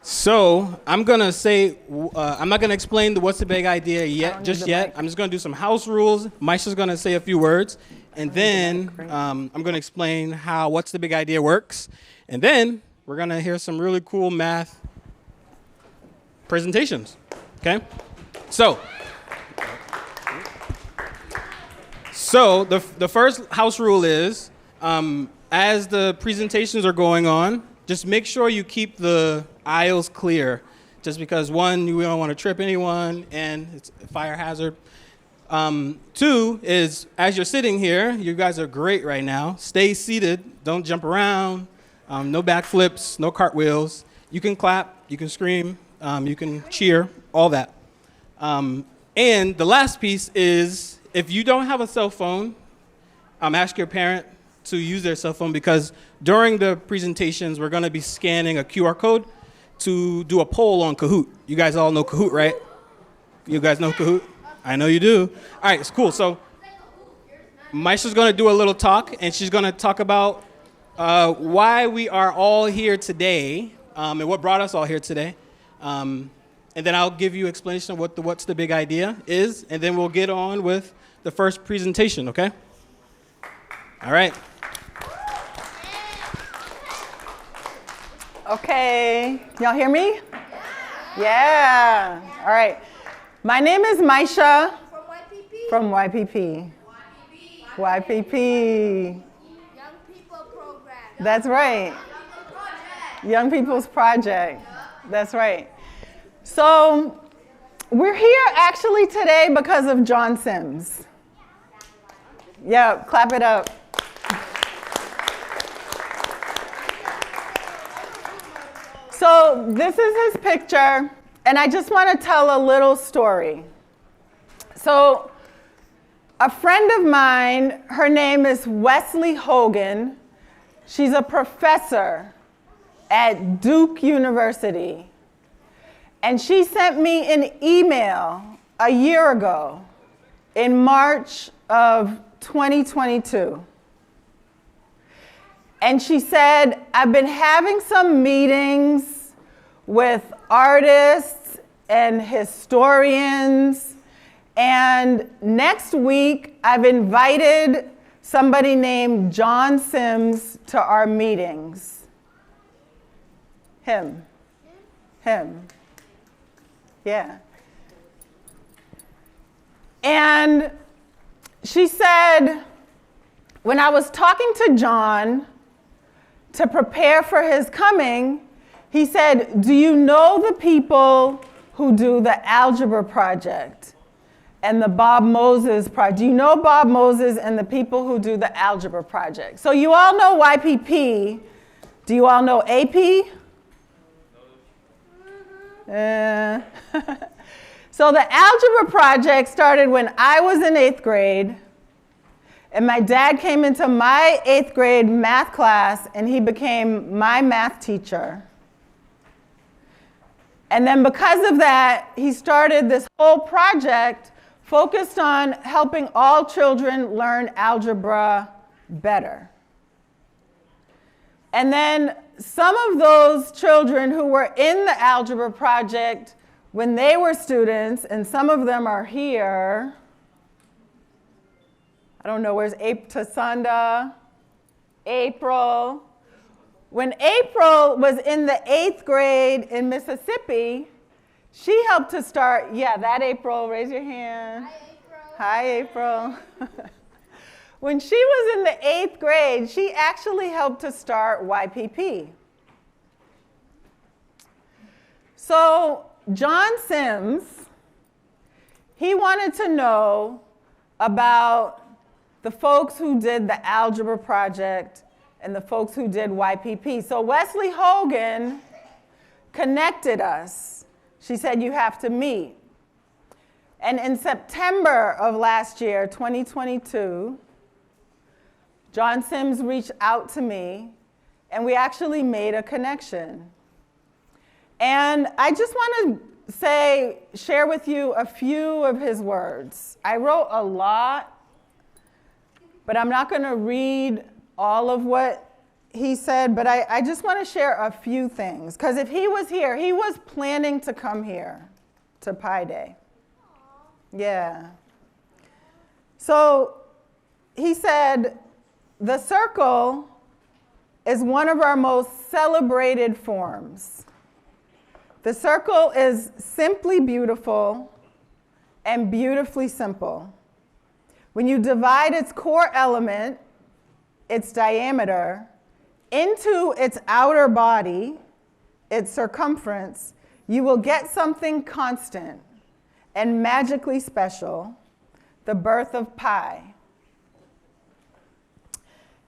So I'm gonna say, I'm not gonna explain the what's the big idea just yet. I'm just gonna do some house rules. Maisha's gonna say a few words, and then I'm gonna explain how what's the big idea works, and then we're gonna hear some really cool math presentations. Okay? So the first house rule is, as the presentations are going on, just make sure you keep the aisles clear, just because one, we don't want to trip anyone, and it's a fire hazard. Two is, as you're sitting here, you guys are great right now. Stay seated, don't jump around, no backflips, no cartwheels. You can clap, you can scream, you can cheer, all that. And the last piece is, if you don't have a cell phone, ask your parent to use their cell phone, because during the presentations, we're gonna be scanning a QR code to do a poll on Kahoot. You guys all know Kahoot, right? You guys know Kahoot? I know you do. All right, it's cool. So Maisha's gonna do a little talk, and she's gonna talk about why we are all here today, and what brought us all here today. And then I'll give you explanation of what's the big idea is, and then we'll get on with the first presentation, okay? All right. Okay, y'all hear me? Yeah. All right. My name is Maisha. From YPP. YPP. Young People Program. That's right. Young People's Project. That's right. So we're here actually today because of John Sims. Yeah, clap it up. So this is his picture, and I just want to tell a little story. So a friend of mine, her name is Wesley Hogan. She's a professor at Duke University. And she sent me an email a year ago in March of 2022. And she said, I've been having some meetings with artists and historians, and next week I've invited somebody named John Sims to our meetings. Him. Yeah. And she said, when I was talking to John to prepare for his coming, he said, do you know the people who do the algebra project and the Bob Moses project? Do you know Bob Moses and the people who do the algebra project? So you all know YPP. Do you all know AP? So the algebra project started when I was in 8th grade. And my dad came into my 8th grade math class, and he became my math teacher. And then because of that, he started this whole project focused on helping all children learn algebra better. And then some of those children who were in the algebra project when they were students, and some of them are here. I don't know, where's Tasanda? April. When April was in the 8th grade in Mississippi, she helped to start, yeah, that April, raise your hand. Hi, April. When she was in the 8th grade, she actually helped to start YPP. So John Sims, he wanted to know about the folks who did the algebra project and the folks who did YPP. So Wesley Hogan connected us. She said, you have to meet. And in September of last year, 2022, John Sims reached out to me, and we actually made a connection. And I just want to share with you a few of his words. I wrote a lot, but I'm not going to read all of what he said, but I just want to share a few things. Because if he was here, he was planning to come here to Pi Day. Yeah. So he said, the circle is one of our most celebrated forms. The circle is simply beautiful and beautifully simple. When you divide its core element, its diameter, into its outer body, its circumference, you will get something constant and magically special, the birth of pi.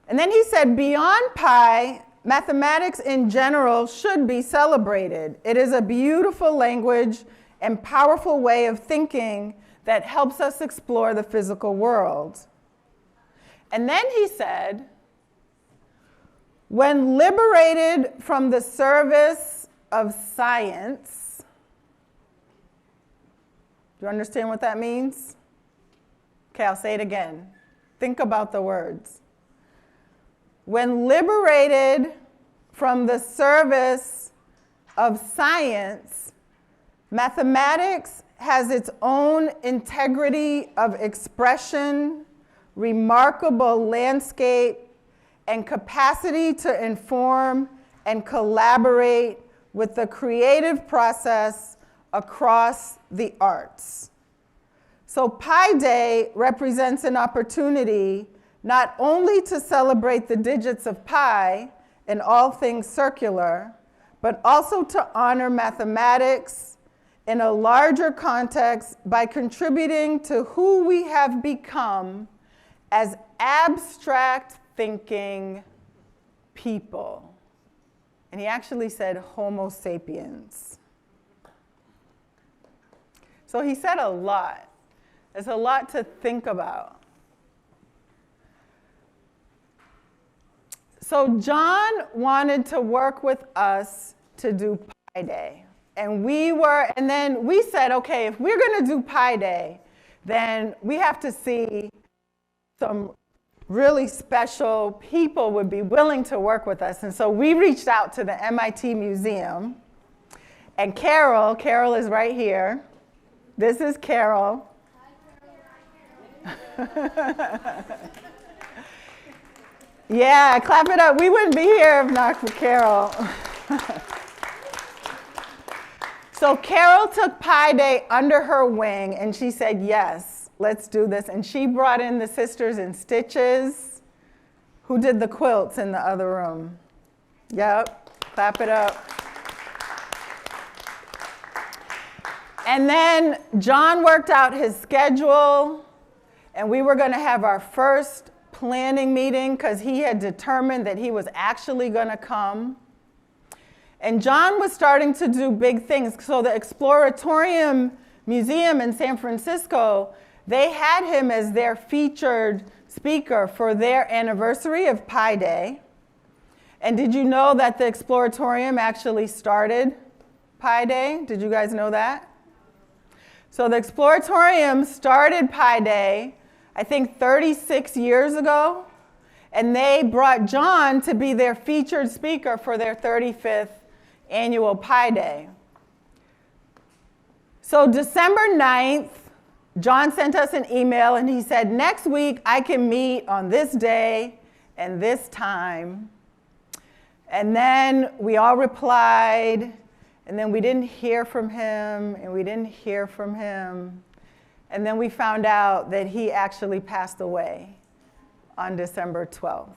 And then he said, beyond pi, mathematics in general should be celebrated. It is a beautiful language and powerful way of thinking that helps us explore the physical world. And then he said, when liberated from the service of science, do you understand what that means? Okay, I'll say it again. Think about the words. When liberated from the service of science, mathematics has its own integrity of expression, remarkable landscape, and capacity to inform and collaborate with the creative process across the arts. So Pi Day represents an opportunity not only to celebrate the digits of pi and all things circular, but also to honor mathematics in a larger context by contributing to who we have become as abstract thinking people. And he actually said Homo sapiens. So he said a lot. There's a lot to think about. So John wanted to work with us to do Pi Day. And then we said, okay, if we're going to do Pi Day, then we have to see some really special people would be willing to work with us. And so we reached out to the MIT Museum. And Carol is right here. This is Carol. Yeah, clap it up. We wouldn't be here if not for Carol. So Carol took Pi Day under her wing, and she said, yes, let's do this. And she brought in the Sisters in Stitches, who did the quilts in the other room. Yep, clap it up. And then John worked out his schedule, and we were going to have our first planning meeting because he had determined that he was actually going to come. And John was starting to do big things. So the Exploratorium Museum in San Francisco, they had him as their featured speaker for their anniversary of Pi Day. And did you know that the Exploratorium actually started Pi Day? Did you guys know that? So the Exploratorium started Pi Day, I think 36 years ago, and they brought John to be their featured speaker for their 35th annual Pi Day. So December 9th, John sent us an email and he said, next week I can meet on this day and this time. And then we all replied, and then we didn't hear from him, and we didn't hear from him. And then we found out that he actually passed away on December 12th.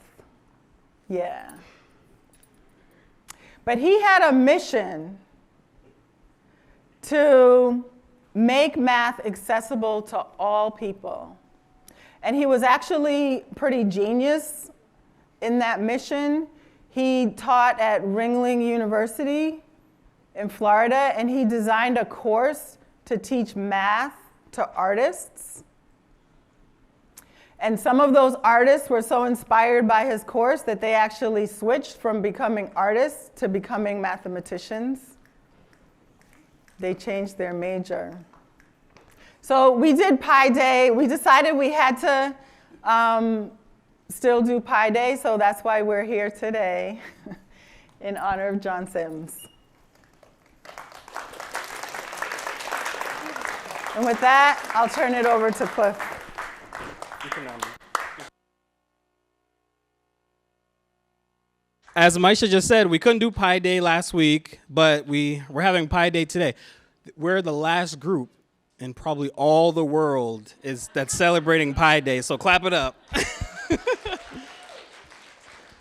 Yeah. But he had a mission to make math accessible to all people. And he was actually pretty genius in that mission. He taught at Ringling University in Florida, and he designed a course to teach math to artists. And some of those artists were so inspired by his course that they actually switched from becoming artists to becoming mathematicians. They changed their major. So we did Pi Day. We decided we had to still do Pi Day, so that's why we're here today in honor of John Sims. And with that, I'll turn it over to Cliff. As Maisha just said, we couldn't do Pi Day last week, but we're having Pi Day today. We're the last group in probably all the world that's celebrating Pi Day, so clap it up.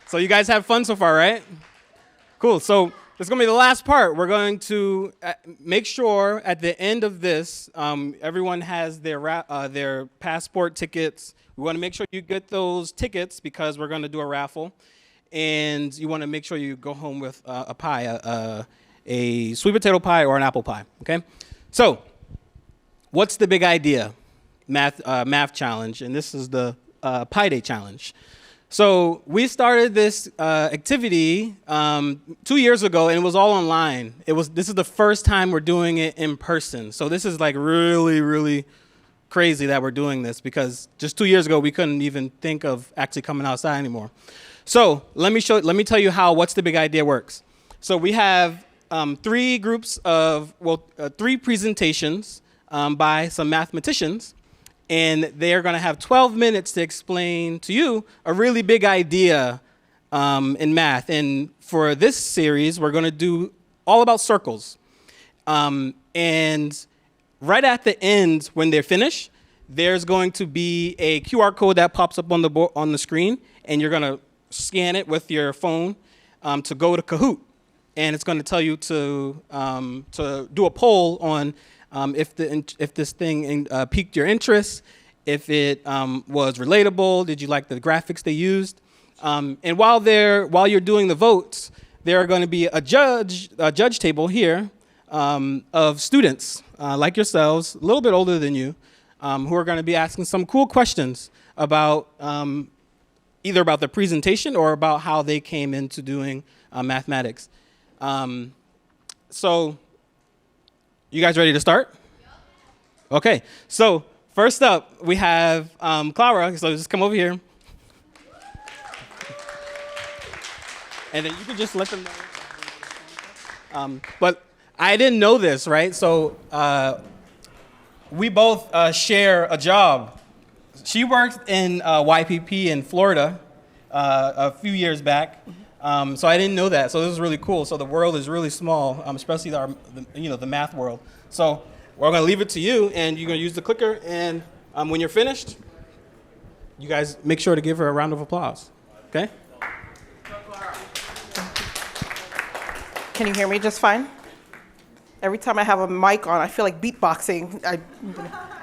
So you guys have fun so far, right? Cool, so this is going to be the last part. We're going to make sure at the end of this, everyone has their passport tickets. We want to make sure you get those tickets because we're going to do a raffle. And you want to make sure you go home with a pie, a sweet potato pie or an apple pie, okay? So what's the big idea? Math challenge, and this is the Pi Day challenge. So we started this activity 2 years ago, and it was all online. This is the first time we're doing it in person. So this is like really, really crazy that we're doing this because just 2 years ago we couldn't even think of actually coming outside anymore. So let me tell you how What's the Big Idea works. So we have three presentations by some mathematicians, and they are going to have 12 minutes to explain to you a really big idea in math. And for this series, we're going to do all about circles. And right at the end, when they're finished, there's going to be a QR code that pops up on the screen, and you're going to scan it with your phone to go to Kahoot, and it's going to tell you to do a poll on if this thing piqued your interest, if it was relatable, did you like the graphics they used, and while you're doing the votes, there are going to be a judge table here of students like yourselves, a little bit older than you, who are going to be asking some cool questions about either about the presentation or about how they came into doing mathematics. So, you guys ready to start? Okay, so first up, we have Clara, so just come over here. And then you can just let them know. But I didn't know this, right? So we both share a job. She worked in YPP in Florida a few years back, so I didn't know that. So this is really cool. So the world is really small, especially the math world. So we're going to leave it to you, and you're going to use the clicker. And when you're finished, you guys make sure to give her a round of applause. Okay? Can you hear me just fine? Every time I have a mic on, I feel like beatboxing.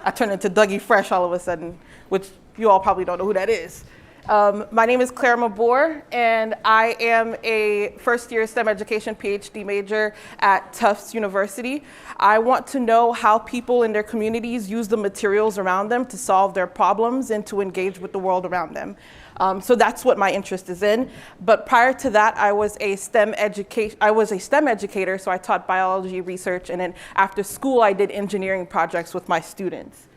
I turn into Dougie Fresh all of a sudden, which you all probably don't know who that is. My name is Clara Mabour, and I am a first-year STEM education PhD major at Tufts University. I want to know how people in their communities use the materials around them to solve their problems and to engage with the world around them. So that's what my interest is in. But prior to that, I was a STEM educator, so I taught biology research, and then after school, I did engineering projects with my students.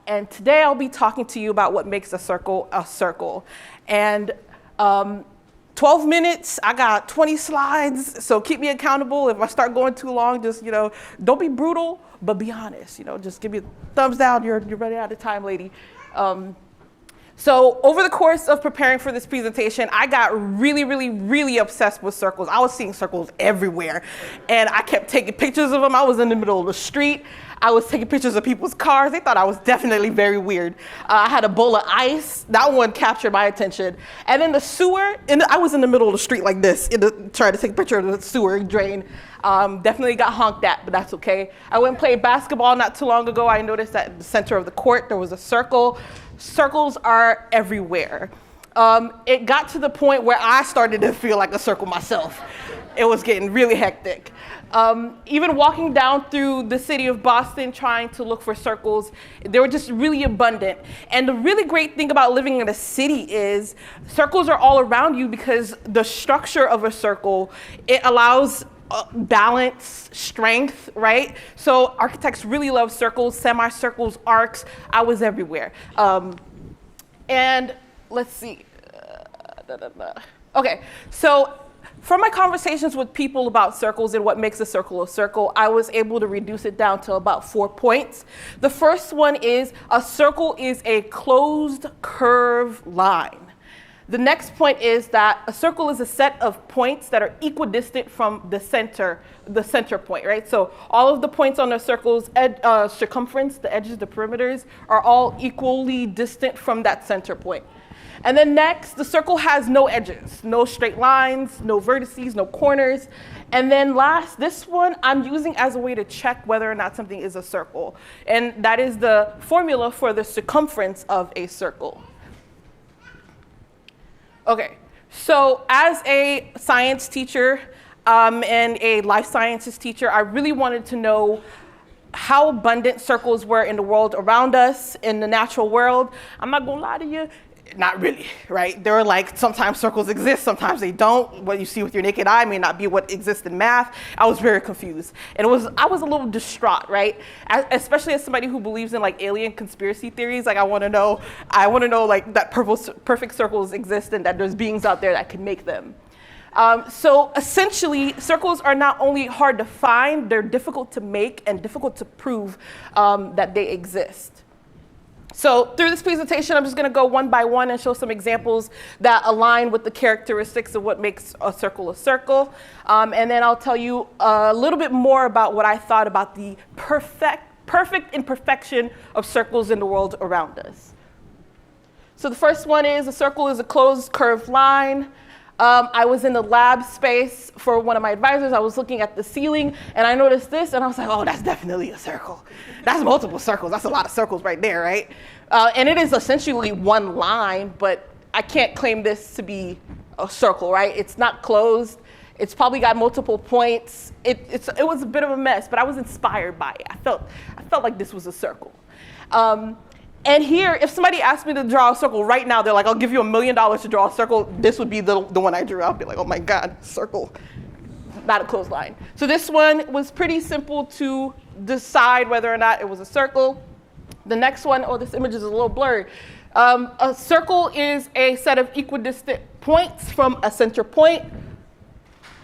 And today I'll be talking to you about what makes a circle a circle. And 12 minutes, I got 20 slides, so keep me accountable. If I start going too long, just, don't be brutal, but be honest. Just give me a thumbs down, you're running out of time, lady. So over the course of preparing for this presentation, I got really, really, really obsessed with circles. I was seeing circles everywhere, and I kept taking pictures of them. I was in the middle of the street. I was taking pictures of people's cars. They thought I was definitely very weird. I had a bowl of ice. That one captured my attention. And in the sewer, I was in the middle of the street like this, trying to take a picture of the sewer drain. Definitely got honked at, but that's okay. I went and played basketball not too long ago. I noticed that in the center of the court, there was a circle. Circles are everywhere. It got to the point where I started to feel like a circle myself. It was getting really hectic. Even walking down through the city of Boston trying to look for circles, they were just really abundant. And the really great thing about living in a city is circles are all around you because the structure of a circle, it allows balance, strength, right? So architects really love circles, semicircles, arcs. I was everywhere. And let's see. Okay, so from my conversations with people about circles and what makes a circle, I was able to reduce it down to about 4 points. The first one is a circle is a closed curved line. The next point is that a circle is a set of points that are equidistant from the center point, right? So all of the points on the circle's circumference, the edges, the perimeters, are all equally distant from that center point. And then next, the circle has no edges, no straight lines, no vertices, no corners. And then last, this one I'm using as a way to check whether or not something is a circle. And that is the formula for the circumference of a circle. Okay, so as a science teacher and a life sciences teacher, I really wanted to know how abundant circles were in the world around us, in the natural world. I'm not gonna lie to you, not really, right? There are like, sometimes circles exist, sometimes they don't. What you see with your naked eye may not be what exists in math. I was very confused. And I was a little distraught, right? Especially as somebody who believes in like alien conspiracy theories. Like I wanna know like that perfect circles exist and that there's beings out there that can make them. So essentially, circles are not only hard to find, they're difficult to make and difficult to prove that they exist. So through this presentation, I'm just going to go one by one and show some examples that align with the characteristics of what makes a circle a circle. And then I'll tell you a little bit more about what I thought about the perfect imperfection of circles in the world around us. So the first one is a circle is a closed curved line. I was in the lab space for one of my advisors. I was looking at the ceiling and I noticed this and I was like, oh, that's definitely a circle. That's multiple circles. That's a lot of circles right there, right? And it is essentially one line, but I can't claim this to be a circle, right? It's not closed. It's probably got multiple points. It was a bit of a mess, but I was inspired by it. I felt like this was a circle. And here, if somebody asked me to draw a circle right now, they're like, I'll give you $1 million to draw a circle. This would be the one I drew. I'll be like, oh my God, circle, not a closed line. So this one was pretty simple to decide whether or not it was a circle. The next one, oh, this image is a little blurry. A circle is a set of equidistant points from a center point.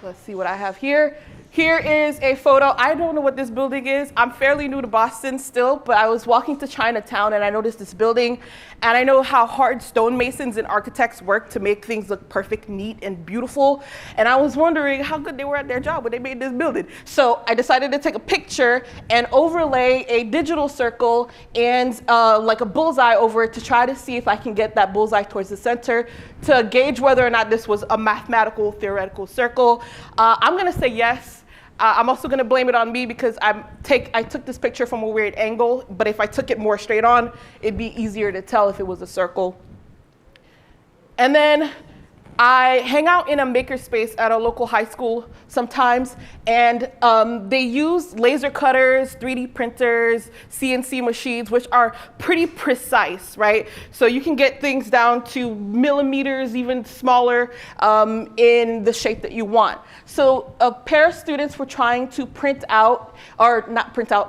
Let's see what I have here. Here is a photo. I don't know what this building is. I'm fairly new to Boston still, but I was walking to Chinatown and I noticed this building. And I know how hard stonemasons and architects work to make things look perfect, neat, and beautiful. And I was wondering how good they were at their job when they made this building. So I decided to take a picture and overlay a digital circle and like a bullseye over it to try to see if I can get that bullseye towards the center to gauge whether or not this was a mathematical, theoretical circle. I'm gonna say yes. I'm also gonna blame it on me because I took this picture from a weird angle, but if I took it more straight on, it'd be easier to tell if it was a circle. And then I hang out in a makerspace at a local high school sometimes, and they use laser cutters, 3D printers, CNC machines, which are pretty precise, right? So you can get things down to millimeters, even smaller, in the shape that you want. So a pair of students were trying to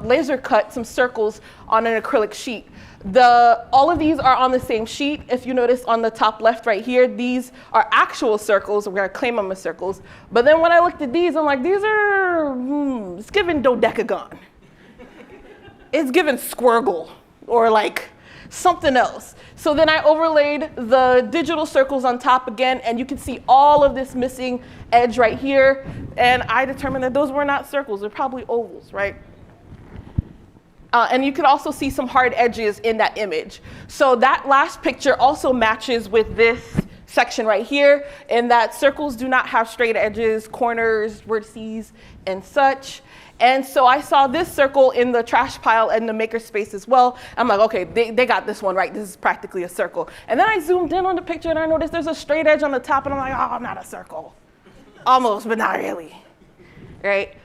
laser cut some circles on an acrylic sheet. All of these are on the same sheet. If you notice on the top left right here, these are actual circles. We're gonna claim them as circles. But then when I looked at these, I'm like, these are, it's given dodecagon. It's given squirgle or like something else. So then I overlaid the digital circles on top again, and you can see all of this missing edge right here. And I determined that those were not circles, they're probably ovals, right? And you can also see some hard edges in that image. So that last picture also matches with this section right here, in that circles do not have straight edges, corners, vertices, and such. And so I saw this circle in the trash pile in the makerspace as well. I'm like, okay, they got this one right. This is practically a circle. And then I zoomed in on the picture and I noticed there's a straight edge on the top, and I'm like, oh, not a circle. Almost, but not really, right?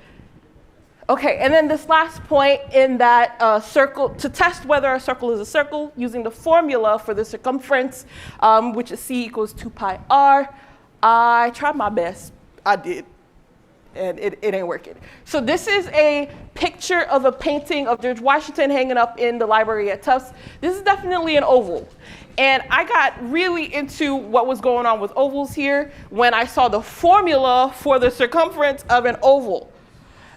Okay, and then this last point in that circle, to test whether a circle is a circle, using the formula for the circumference, which is C equals 2 pi r. I tried my best. I did. and it ain't working. So this is a picture of a painting of George Washington hanging up in the library at Tufts. This is definitely an oval. And I got really into what was going on with ovals here when I saw the formula for the circumference of an oval.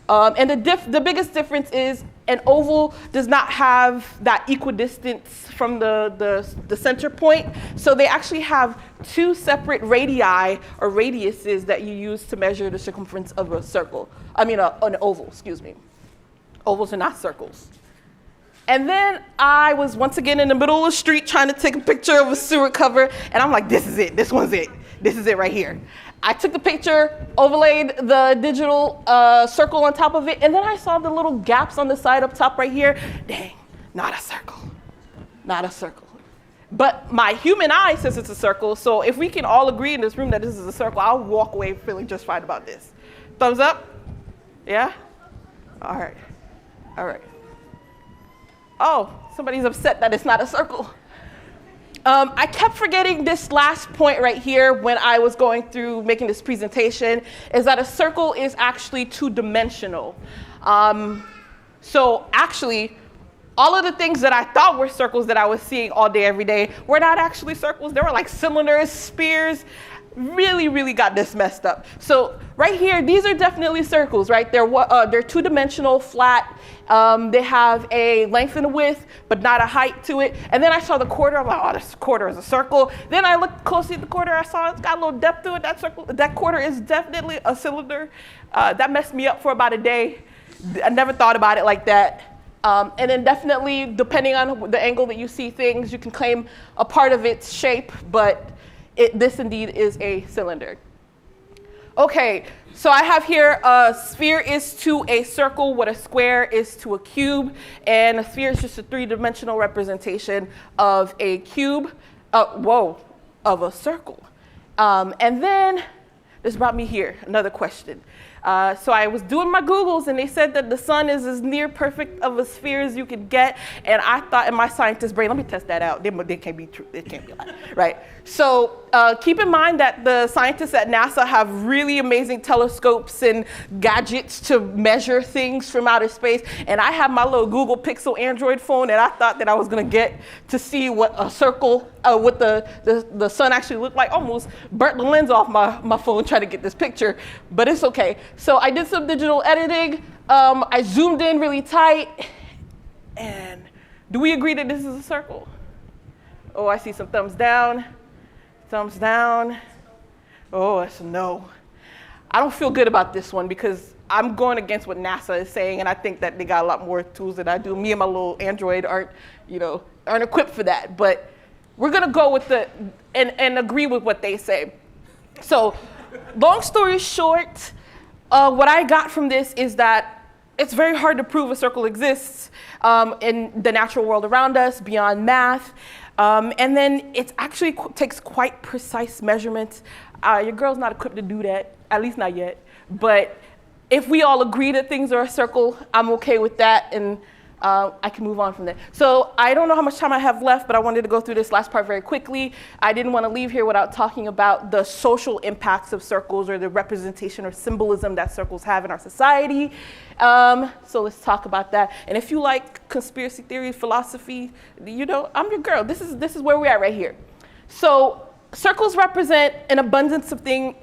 And the biggest difference is an oval does not have that equidistance from the center point. So they actually have two separate radii or radiuses that you use to measure the circumference of a circle. An oval, excuse me. Ovals are not circles. And then I was once again in the middle of the street trying to take a picture of a sewer cover, and I'm like, this is it, this one's it. This is it right here. I took the picture, overlaid the digital circle on top of it, and then I saw the little gaps on the side up top right here. Dang, not a circle, not a circle. But my human eye says it's a circle, so if we can all agree in this room that this is a circle, I'll walk away feeling just fine about this. Thumbs up? Yeah? All right, all right. Oh, somebody's upset that it's not a circle. I kept forgetting this last point right here when I was going through making this presentation, is that a circle is actually two-dimensional. So actually, all of the things that I thought were circles that I was seeing all day, every day, were not actually circles. They were like cylinders, spheres. Really got this messed up. So right here, these are definitely circles, right? They're two-dimensional, flat. They have a length and a width, but not a height to it. And then I saw the quarter. I'm like, oh, this quarter is a circle. Then I looked closely at the quarter. I saw it's got a little depth to it. That quarter is definitely a cylinder. That messed me up for about a day. I never thought about it like that. And then definitely, depending on the angle that you see things, you can claim a part of its shape, but this indeed is a cylinder. Okay, so I have here a sphere is to a circle what a square is to a cube, and a sphere is just a three-dimensional representation of a cube, of a circle. And then this brought me here, another question. So I was doing my Googles, and they said that the sun is as near perfect of a sphere as you could get. And I thought in my scientist brain, let me test that out. They can't be true. It can't be a lie, right? So keep in mind that the scientists at NASA have really amazing telescopes and gadgets to measure things from outer space. And I have my little Google Pixel Android phone, and I thought that I was going to get to see what a circle, what the sun actually looked like. Almost burnt the lens off my phone trying to get this picture, but it's okay. So I did some digital editing. I zoomed in really tight. And do we agree that this is a circle? Oh, I see some thumbs down. Thumbs down. Oh, that's a no. I don't feel good about this one because I'm going against what NASA is saying, and I think that they got a lot more tools than I do. Me and my little Android aren't equipped for that. But we're gonna go with and agree with what they say. So, long story short, what I got from this is that it's very hard to prove a circle exists in the natural world around us, beyond math. And then it actually takes quite precise measurements. Your girl's not equipped to do that, at least not yet. But if we all agree that things are a circle, I'm okay with that, and I can move on from there. So I don't know how much time I have left, but I wanted to go through this last part very quickly. I didn't want to leave here without talking about the social impacts of circles, or the representation or symbolism that circles have in our society. So let's talk about that. And if you like conspiracy theory, philosophy, I'm your girl. This is where we're at right here. So circles represent an abundance of things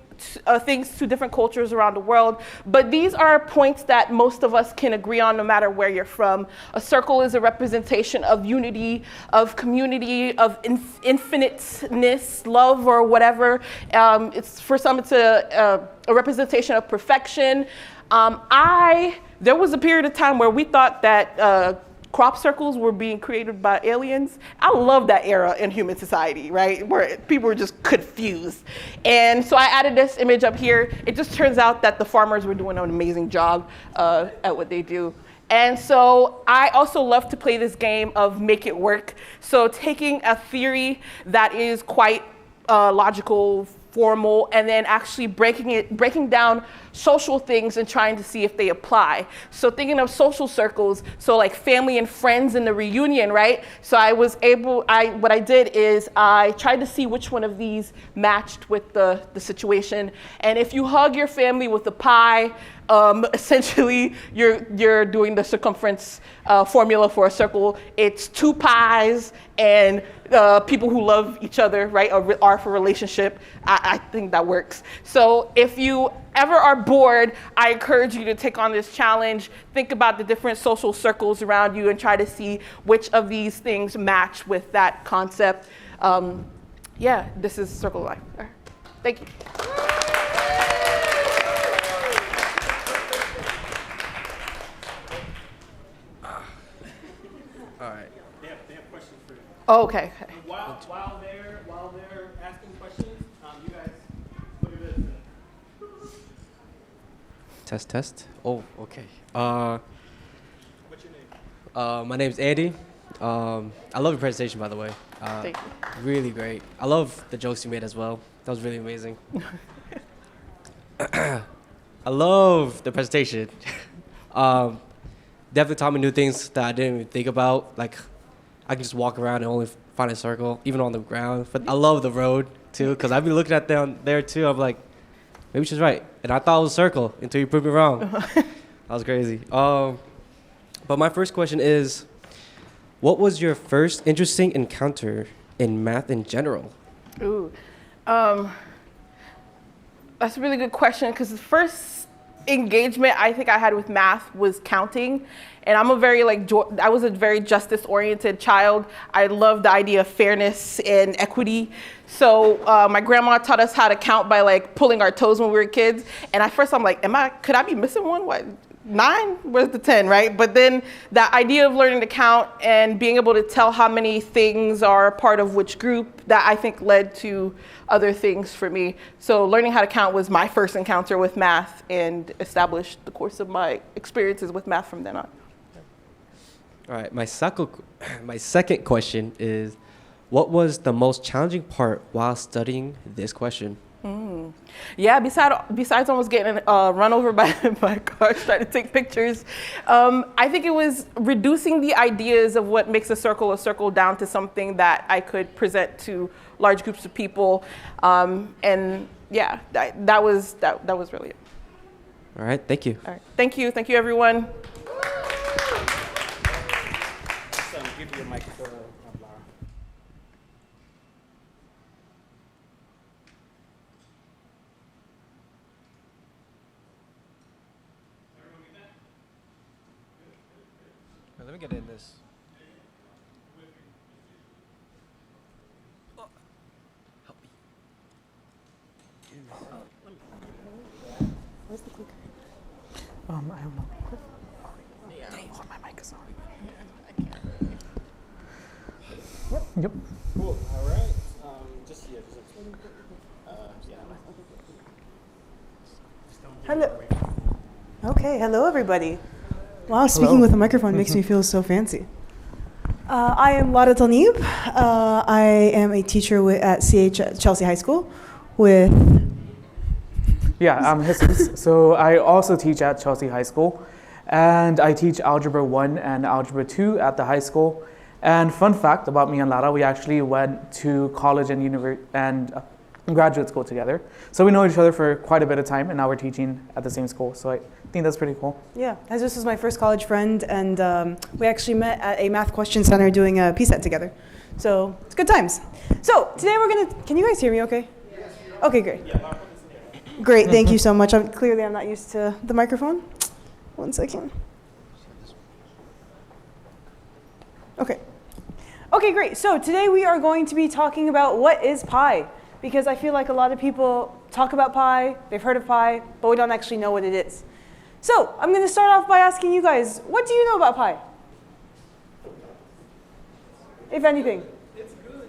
to different cultures around the world, but these are points that most of us can agree on no matter where you're from. A circle is a representation of unity, of community, of infiniteness, love, or whatever. For some, it's a representation of perfection. There was a period of time where we thought that crop circles were being created by aliens. I love that era in human society, right? Where people were just confused. And so I added this image up here. It just turns out that the farmers were doing an amazing job at what they do. And so I also love to play this game of make it work. So taking a theory that is quite logical, formal, and then actually breaking down social things and trying to see if they apply. So thinking of social circles, so like family and friends in the reunion, right? So what I did is I tried to see which one of these matched with the situation. And if you hug your family with a pie, essentially you're doing the circumference formula for a circle. It's 2 pies and people who love each other, right, are for relationship. I think that works. So if you ever are bored, I encourage you to take on this challenge. Think about the different social circles around you and try to see which of these things match with that concept. Yeah, this is Circle of Life. All right. Thank you. All right. They have questions for you. Oh, okay. While they're asking questions, you guys look at this. Test. Oh, okay. What's your name? My name's Andy. I love your presentation, by the way. Thank you. Really great. I love the jokes you made as well. That was really amazing. I love the presentation. Definitely taught me new things that I didn't even think about. Like, I can just walk around and only find a circle, even on the ground. But I love the road, too, because I've been looking at them there, too. I'm like, maybe she's right. And I thought it was a circle until you proved me wrong. That was crazy. But my first question is, what was your first interesting encounter in math in general? Ooh, that's a really good question, because the first engagement I think I had with math was counting. And I'm I was a very justice-oriented child. I loved the idea of fairness and equity. So my grandma taught us how to count by like pulling our toes when we were kids. And at first I'm like, could I be missing one? What, 9? Where's the 10, right? But then that idea of learning to count and being able to tell how many things are part of which group, that I think led to other things for me. So learning how to count was my first encounter with math and established the course of my experiences with math from then on. All right, my second question is, what was the most challenging part while studying this question? Yeah, besides almost getting run over by cars trying to take pictures, I think it was reducing the ideas of what makes a circle down to something that I could present to large groups of people. And yeah, that was really it. All right, thank you. All right, thank you everyone. Give you a microphone, Lara. Let me get in this. Help me. Where's the clicker? I don't know. Oh, my mic is on. Yep. Cool. All right. Hello. Okay, hello everybody. Wow, speaking with a microphone makes me feel so fancy. I am Lara Taneeb. I am a teacher at Chelsea High School with... Yeah, I'm Jesus. So I also teach at Chelsea High School, and I teach Algebra 1 and Algebra 2 at the high school. And fun fact about me and Lara, we actually went to college and graduate school together. So we know each other for quite a bit of time, and now we're teaching at the same school. So I think that's pretty cool. Yeah, Jesus was my first college friend, and we actually met at a math question center doing a PSET together. So it's good times. So today we're gonna, can you guys hear me okay? Yes. Okay, great. Great, thank you so much. Clearly I'm not used to the microphone. 1 second. Okay. Okay, great. So today we are going to be talking about what is pi, because I feel like a lot of people talk about pi, they've heard of pi, but we don't actually know what it is. So I'm going to start off by asking you guys, what do you know about pi? If anything. It's good.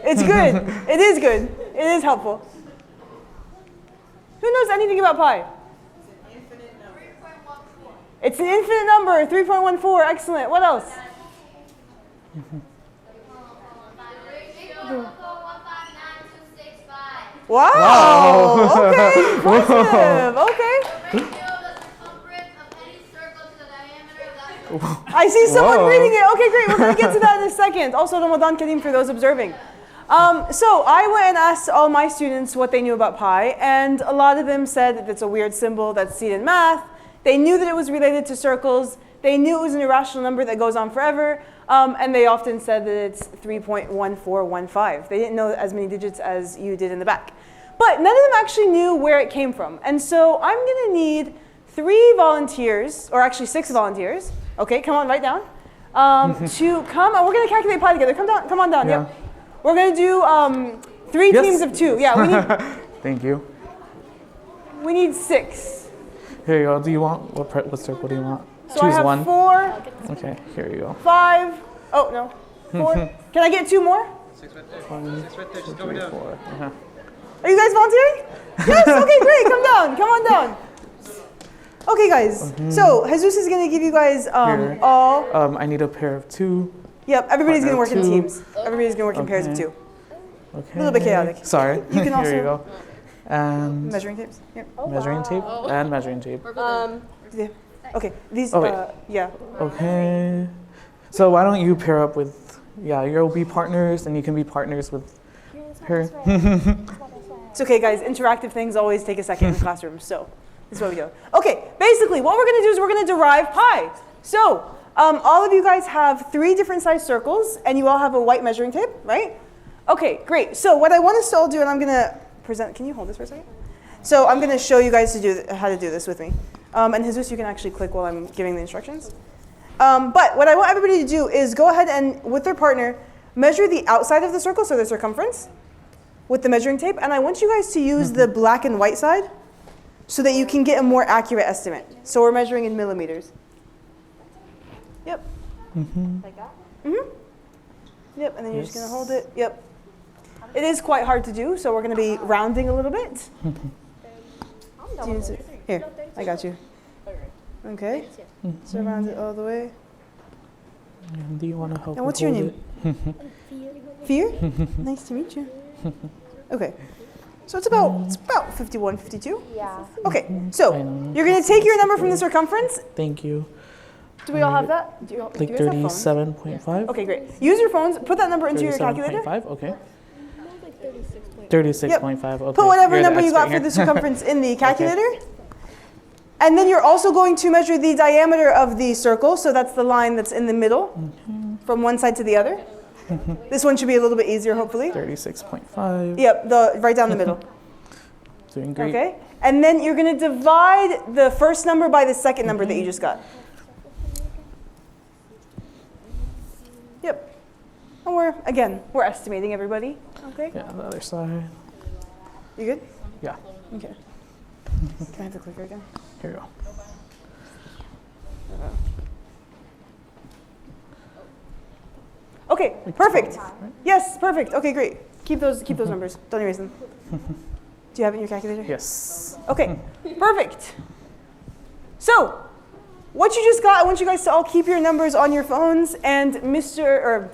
It's good. It is good. It is helpful. Who knows anything about pi? It's an infinite number, 3.14. Excellent. What else? Wow. Okay. Impressive. Okay. I see someone reading it. Okay, great. We're going to get to that in a second. Also, Ramadan Kareem for those observing. So I went and asked all my students what they knew about pi, and a lot of them said that it's a weird symbol that's seen in math. They knew that it was related to circles. They knew it was an irrational number that goes on forever. And they often said that it's 3.1415. They didn't know as many digits as you did in the back. But none of them actually knew where it came from. And so I'm going to need 3 volunteers, or actually 6 volunteers. Okay, come on, write down. To come, and we're going to calculate pi together. Come on down. Yeah. Yep. We're going to do 3 teams of 2. Yeah, we need. Thank you. We need 6. Here you go. Do you want what circle do you want? So Choose I have one. 4. Okay, here you go. 5. Oh no, 4. Can I get 2 more? 6 right there. 1, 6 right there. Just go 2, down. 4. Uh-huh. Are you guys volunteering? Yes. Okay, great. Come down. Come on down. Okay, guys. So Jesus is gonna give you guys Here. all. I need a pair of 2. Yep. Everybody's gonna work in Partner of teams. Everybody's gonna work in pairs of Okay. 2. Okay. A little bit chaotic. Sorry. You can also- Here you go. And Measuring tapes. Yep. measuring tape and measuring tape. Yeah. Okay. These. Oh, wait. Yeah. Okay. So why don't you pair up with? Yeah, you'll be partners, and you can be partners with her. It's okay, guys. Interactive things always take a second in the classroom. So this is what we do. Okay. Basically, what we're gonna do is we're gonna derive pi. So all of you guys have 3 different sized circles, and you all have a white measuring tape, right? Okay. Great. So what I want us to all do, and I'm gonna present. Can you hold this for a second? So I'm gonna show you guys how to do this with me. And Jesus, you can actually click while I'm giving the instructions. But what I want everybody to do is go ahead and, with their partner, measure the outside of the circle, so the circumference, with the measuring tape. And I want you guys to use the black and white side so that you can get a more accurate estimate. So we're measuring in millimeters. Yep. Like that? Yep, and then you're just going to hold it. Yep. It is quite hard to do, so we're going to be rounding a little bit. Here, I got you. Okay. So round it all the way. And do you want to help? And what's me your hold name? it? Fear? Nice to meet you. Okay. So it's about 51, 52. Yeah. Okay. So you're going to take your number from the circumference. Thank you. Do we all have that? Do you Like guys have phones? 37.5. Okay, great. Use your phones. Put that number into your calculator. 37.5. Okay. 36.5. Okay. Put whatever You're the number you got expert for the here. circumference in the calculator. And then you're also going to measure the diameter of the circle. So that's the line that's in the middle from one side to the other. This one should be a little bit easier, hopefully. 36.5. Yep, right down the middle. Doing great. Okay? And then you're going to divide the first number by the second number that you just got. Yep. And we're estimating everybody. Okay? Yeah, the other side. You good? Yeah. Okay. Can I have the clicker again? Here you go. Okay, perfect. Yes, perfect. Okay, great. Keep those numbers. Don't erase them. Do you have it in your calculator? Yes. Okay, perfect. So, what you just got, I want you guys to all keep your numbers on your phones, and I'm used to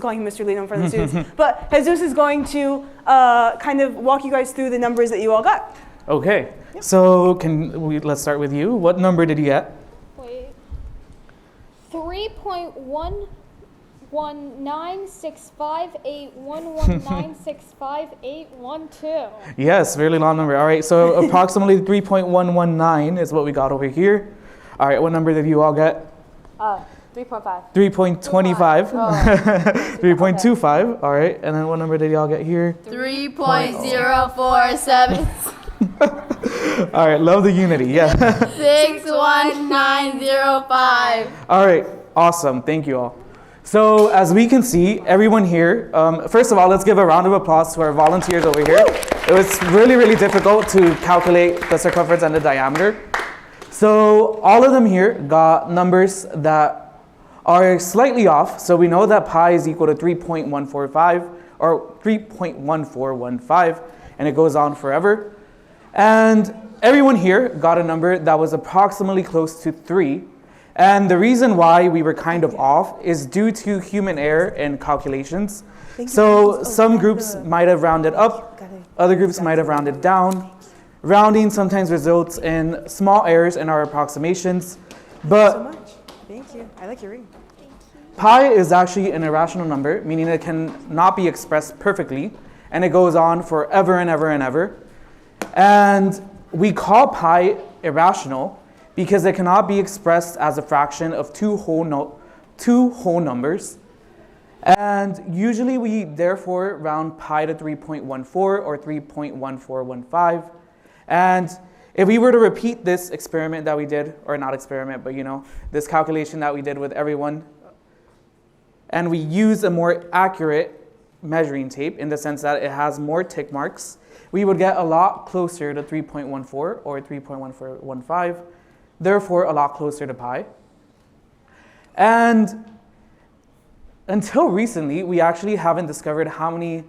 calling him Mr. Lino in front of the students, but Jesus is going to kind of walk you guys through the numbers that you all got. Okay. So let's start with you. What number did you get? Wait. 3.119658119658112. Yes, really long number. All right, so approximately 3.119 is what we got over here. All right, what number did you all get? 3.5. 3.25. 3.25. All right, and then what number did y'all get here? 3.047. All right, love the unity. Yeah. 61905. All right, awesome. Thank you all. So as we can see, everyone here, first of all, let's give a round of applause to our volunteers over here. It was really, really difficult to calculate the circumference and the diameter. So all of them here got numbers that are slightly off. So we know that pi is equal to 3.145 or 3.1415, and it goes on forever. And everyone here got a number that was approximately close to 3. And the reason why we were kind of off is due to human error in calculations. So some groups might have rounded up, other groups might have rounded down. Rounding sometimes results in small errors in our approximations, but so much. Thank you. I like your ring. pi is actually an irrational number, meaning it cannot be expressed perfectly, and it goes on forever and ever and ever. And we call pi irrational because it cannot be expressed as a fraction of two whole numbers. And usually we therefore round pi to 3.14 or 3.1415. And if we were to repeat this experiment that we did, or not experiment, but this calculation that we did with everyone, and we use a more accurate measuring tape in the sense that it has more tick marks, we would get a lot closer to 3.14 or 3.1415, therefore a lot closer to pi. And until recently, we actually haven't discovered how many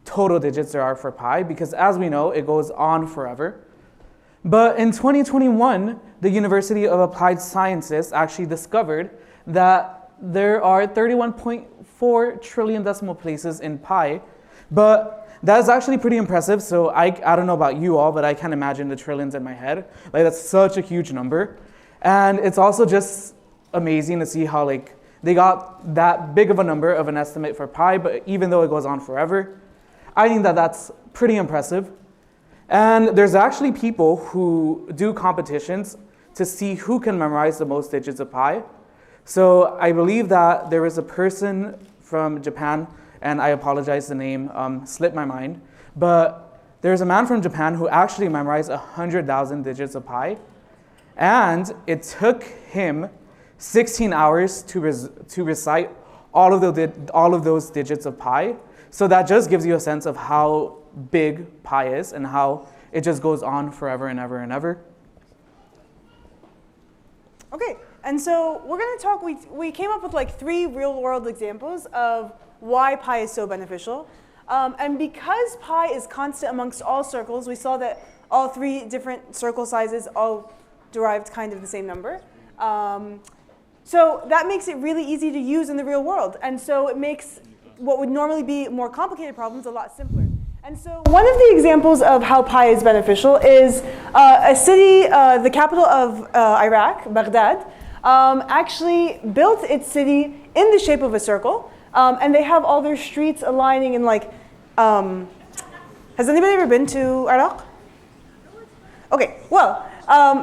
total digits there are for pi, because as we know, it goes on forever. But in 2021, the University of Applied Sciences actually discovered that there are 31.4 trillion decimal places in pi, but that is actually pretty impressive. So I don't know about you all, but I can't imagine the trillions in my head. Like, that's such a huge number. And it's also just amazing to see how they got that big of a number of an estimate for pi, but even though it goes on forever, I think that that's pretty impressive. And there's actually people who do competitions to see who can memorize the most digits of pi. So I believe that there is a person from Japan, and I apologize, the name slipped my mind, but there's a man from Japan who actually memorized 100,000 digits of pi, and it took him 16 hours to recite all of those digits of pi. So that just gives you a sense of how big pi is and how it just goes on forever and ever and ever. Okay, and so we're going to talk, we came up with 3 real world examples of why pi is so beneficial. And because pi is constant amongst all circles, we saw that all 3 different circle sizes all derived kind of the same number. So that makes it really easy to use in the real world. And so it makes what would normally be more complicated problems a lot simpler. And so one of the examples of how pi is beneficial is a city, the capital of Iraq, Baghdad, actually built its city in the shape of a circle. And they have all their streets aligning in has anybody ever been to Iraq? Okay, well,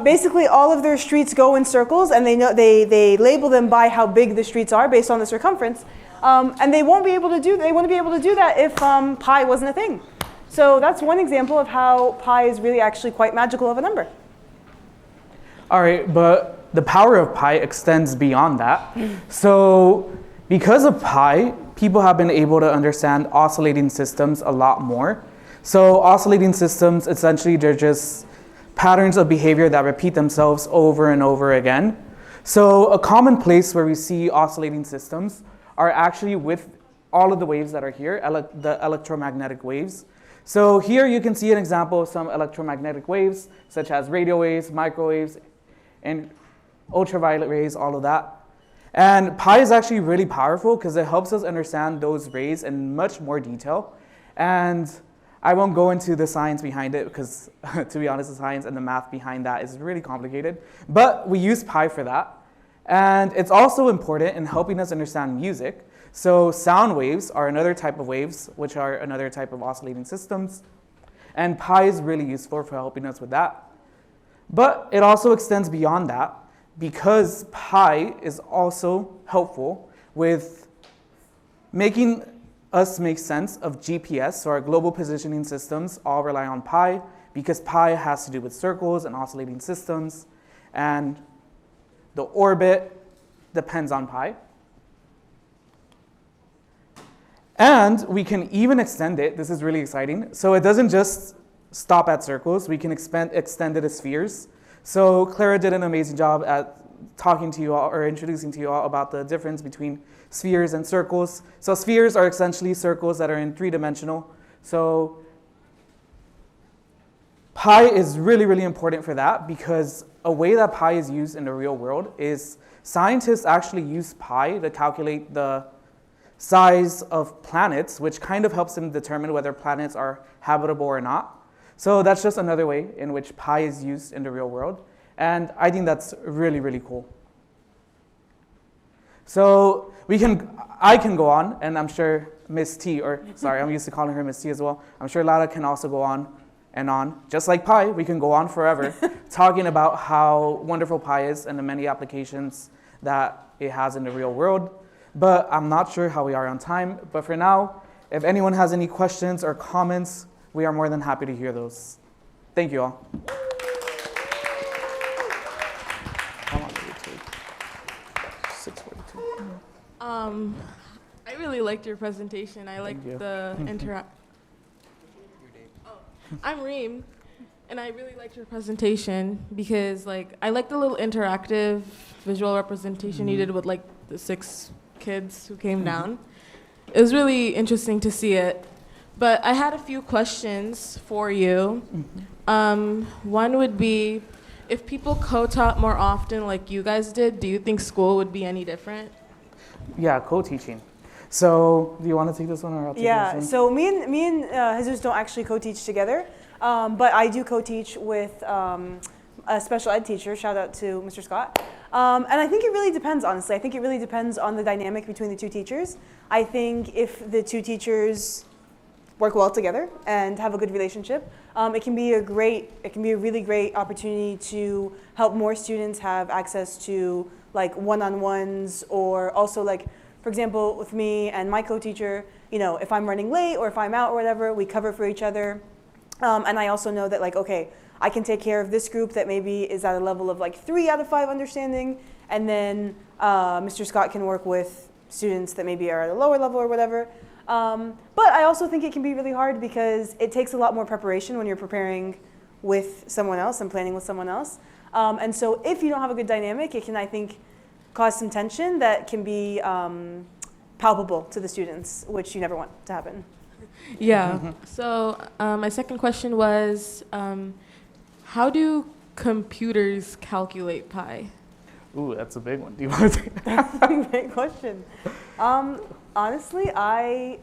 basically all of their streets go in circles, and they label them by how big the streets are based on the circumference. And they wouldn't be able to do that if pi wasn't a thing. So that's one example of how pi is really actually quite magical of a number. All right, but the power of pi extends beyond that. So because of pi, people have been able to understand oscillating systems a lot more. So oscillating systems, essentially, they're just patterns of behavior that repeat themselves over and over again. So a common place where we see oscillating systems are actually with all of the waves that are here, the electromagnetic waves. So here you can see an example of some electromagnetic waves, such as radio waves, microwaves, and ultraviolet rays, all of that. And pi is actually really powerful because it helps us understand those rays in much more detail. And I won't go into the science behind it because, to be honest, the science and the math behind that is really complicated. But we use pi for that. And it's also important in helping us understand music. So sound waves are another type of waves, which are another type of oscillating systems. And pi is really useful for helping us with that. But it also extends beyond that because pi is also helpful with making us make sense of GPS. So our global positioning systems all rely on pi because pi has to do with circles and oscillating systems. And the orbit depends on pi. And we can even extend it. This is really exciting. So it doesn't just stop at circles. We can extend it to spheres. So Clara did an amazing job at talking to you all or introducing to you all about the difference between spheres and circles. So spheres are essentially circles that are in 3-dimensional. So pi is really, really important for that because a way that pi is used in the real world is scientists actually use pi to calculate the size of planets, which kind of helps them determine whether planets are habitable or not. So that's just another way in which pi is used in the real world. And I think that's really, really cool. So I can go on, and I'm sure Miss T, or sorry, I'm used to calling her Miss T as well. I'm sure Lara can also go on and on. Just like pi, we can go on forever talking about how wonderful pi is and the many applications that it has in the real world. But I'm not sure how we are on time. But for now, if anyone has any questions or comments, we are more than happy to hear those. Thank you all. How long did it take? 6:42. I really liked your presentation. I liked the interact. Oh, I'm Reem, and I really liked your presentation because, like, I like the little interactive visual representation you did with, like, the 6 kids who came down. It was really interesting to see it. But I had a few questions for you. One would be, if people co-taught more often like you guys did, do you think school would be any different? Yeah, co-teaching. So do you want to take this one or I'll take this one? So me and Jesus don't actually co-teach together, but I do co-teach with a special ed teacher. Shout out to Mr. Scott. And I think it really depends, honestly. I think it really depends on the dynamic between the 2 teachers. I think if the 2 teachers work well together and have a good relationship, it can be a really great opportunity to help more students have access to like one-on-ones, or also like, for example, with me and my co-teacher, you know, if I'm running late or if I'm out or whatever, we cover for each other. And I also know that, like, okay, I can take care of this group that maybe is at a level of like 3 out of 5 understanding, and then Mr. Scott can work with students that maybe are at a lower level or whatever. But I also think it can be really hard because it takes a lot more preparation when you're preparing with someone else and planning with someone else. And so if you don't have a good dynamic, it can, I think, cause some tension that can be palpable to the students, which you never want to happen. Yeah. So my second question was, how do computers calculate pi? Ooh, that's a big one. Do you want to take that? That's a great question. Honestly, the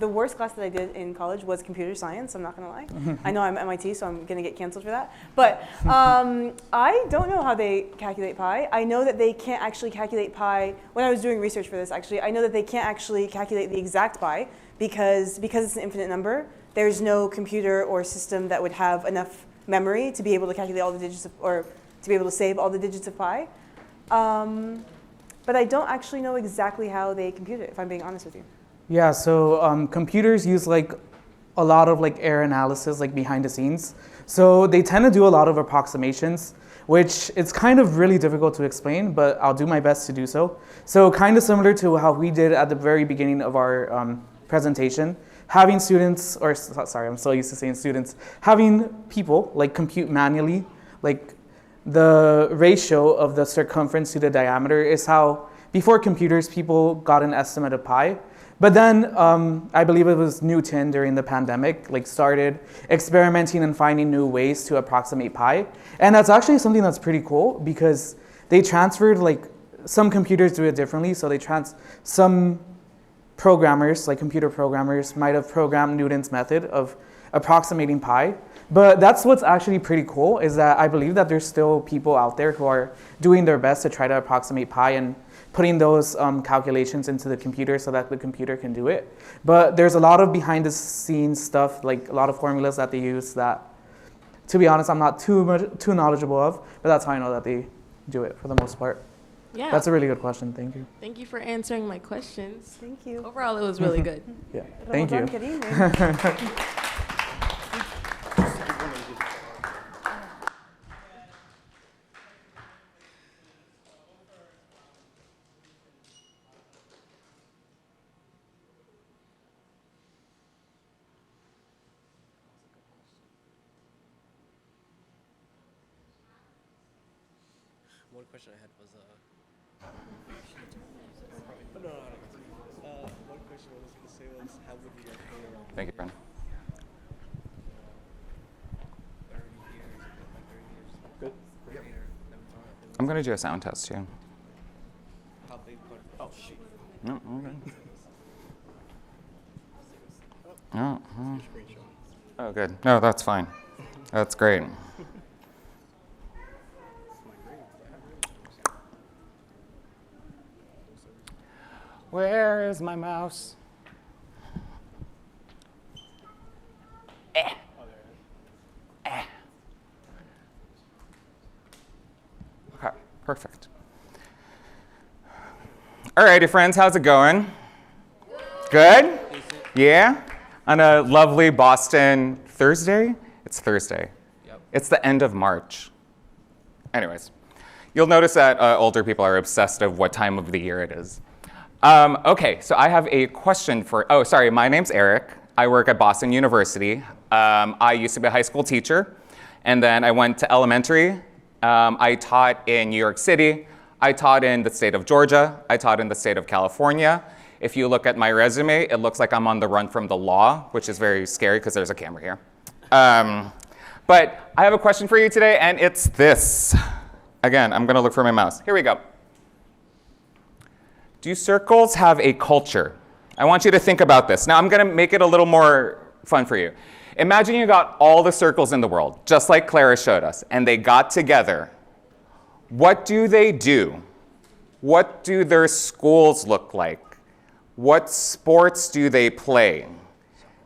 worst class that I did in college was computer science, I'm not gonna lie. I know I'm MIT, so I'm gonna get canceled for that. But I don't know how they calculate pi. I know that they can't actually calculate pi. When I was doing research for this, actually, I know that they can't actually calculate the exact pi because it's an infinite number. There's no computer or system that would have enough memory to be able to calculate all the digits or to be able to save all the digits of pi. But I don't actually know exactly how they compute it, if I'm being honest with you. Yeah, so computers use like a lot of like error analysis like behind the scenes. So they tend to do a lot of approximations, which it's kind of really difficult to explain, but I'll do my best to do so. So kind of similar to how we did at the very beginning of our presentation, having students, or sorry, I'm so used to saying students, having people like compute manually, like the ratio of the circumference to the diameter is how, before computers, people got an estimate of pi. But then I believe it was Newton during the pandemic, like started experimenting and finding new ways to approximate pi. And that's actually something that's pretty cool because they transferred, like some computers do it differently. So some programmers, like computer programmers, might have programmed Newton's method of approximating pi. But that's what's actually pretty cool, is that I believe that there's still people out there who are doing their best to try to approximate pi and putting those calculations into the computer so that the computer can do it. But there's a lot of behind the scenes stuff, like a lot of formulas that they use that, to be honest, I'm not too knowledgeable of, but that's how I know that they do it for the most part. Yeah. That's a really good question. Thank you. Thank you for answering my questions. Thank you. Overall, it was really good. Yeah. Thank you. One question I had was, one question I was going to say was, how would you guys play around? Thank you, Brent. 30 years I'm going to do a sound test too. How big? Oh, shoot. No, okay. Oh, oh, good. No, that's fine. That's great. Where is my mouse? Okay, perfect. Alrighty, friends, how's it going? Good? Yeah? On a lovely Boston Thursday? It's Thursday. Yep. It's the end of March. Anyways, you'll notice that older people are obsessed of what time of the year it is. Okay, so I have a question for, oh, sorry, my name's Eric. I work at Boston University. I used to be a high school teacher, and then I went to elementary. I taught in New York City. I taught in the state of Georgia. I taught in the state of California. If you look at my resume, it looks like I'm on the run from the law, which is very scary because there's a camera here. But I have a question for you today, and it's this. Again, I'm going to look for my mouse. Here we go. Do circles have a culture? I want you to think about this. Now, I'm going to make it a little more fun for you. Imagine you got all the circles in the world, just like Clara showed us, and they got together. What do they do? What do their schools look like? What sports do they play?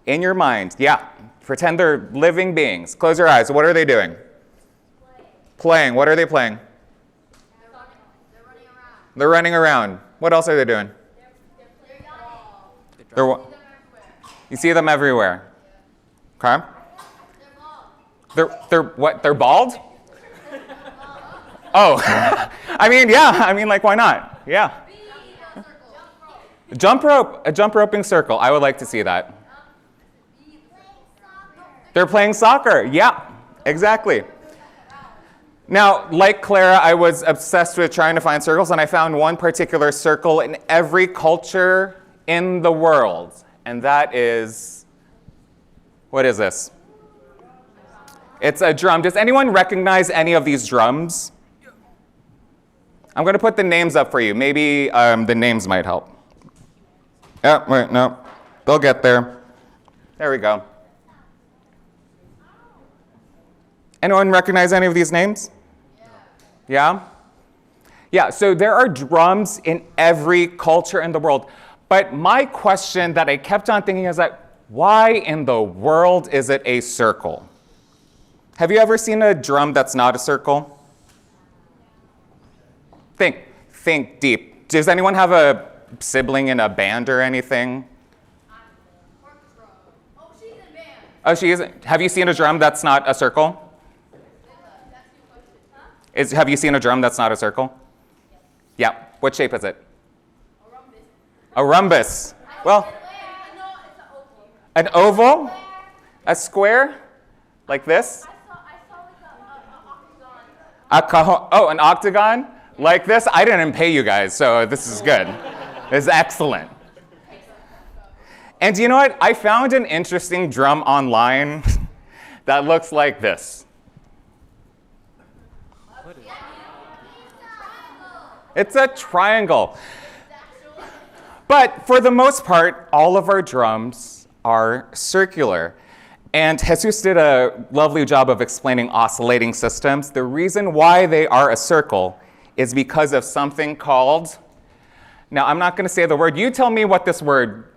In your mind, yeah, pretend they're living beings. Close your eyes. What are they doing? Playing. What are they playing? They're running around. What else are they doing? You see them everywhere. Okay? They're what? They're bald? Oh, I mean, yeah. I mean, like, why not? Yeah. Jump rope, a jump roping circle. I would like to see that. They're playing soccer. Yeah, exactly. Now, like Clara, I was obsessed with trying to find circles, and I found one particular circle in every culture in the world, and that is, what is this? It's a drum. Does anyone recognize any of these drums? I'm going to put the names up for you. Maybe the names might help. Yeah, wait, no. They'll get there. There we go. Anyone recognize any of these names? Yeah? Yeah, so there are drums in every culture in the world. But my question that I kept on thinking is that, why in the world is it a circle? Have you ever seen a drum that's not a circle? Think deep. Does anyone have a sibling in a band or anything? Oh, she's in band. Oh, she isn't. Have you seen a drum that's not a circle? Have you seen a drum that's not a circle? Yeah. What shape is it? A rhombus. Well, an oval? A square? Like this? An octagon? Like this? I didn't pay you guys, so this is good. This is excellent. And you know what? I found an interesting drum online that looks like this. It's a triangle. But for the most part, all of our drums are circular. And Jesus did a lovely job of explaining oscillating systems. The reason why they are a circle is because of something called, now I'm not going to say the word. You tell me what this word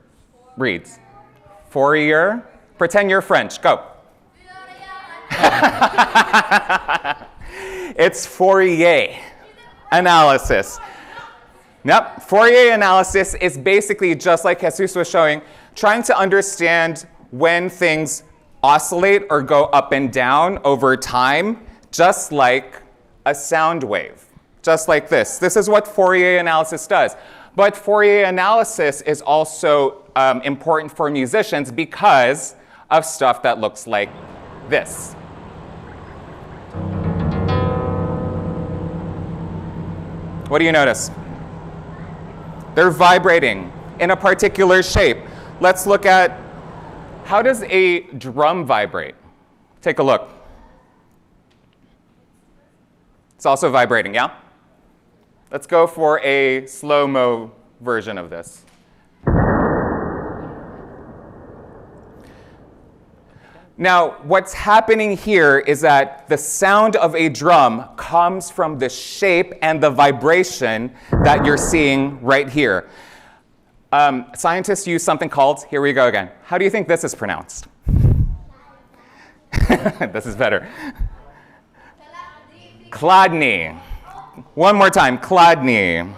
reads. Fourier. Pretend you're French. Go. It's Fourier analysis. Yep. Fourier analysis is basically just like Jesus was showing, trying to understand when things oscillate or go up and down over time, just like a sound wave, just like this. This is what Fourier analysis does. But Fourier analysis is also important for musicians because of stuff that looks like this. What do you notice? They're vibrating in a particular shape. Let's look at, how does a drum vibrate? Take a look. It's also vibrating, yeah? Let's go for a slow-mo version of this. Now, what's happening here is that the sound of a drum comes from the shape and the vibration that you're seeing right here. Scientists use something called, here we go again. How do you think this is pronounced? This is better. Chladni. One more time, chladni.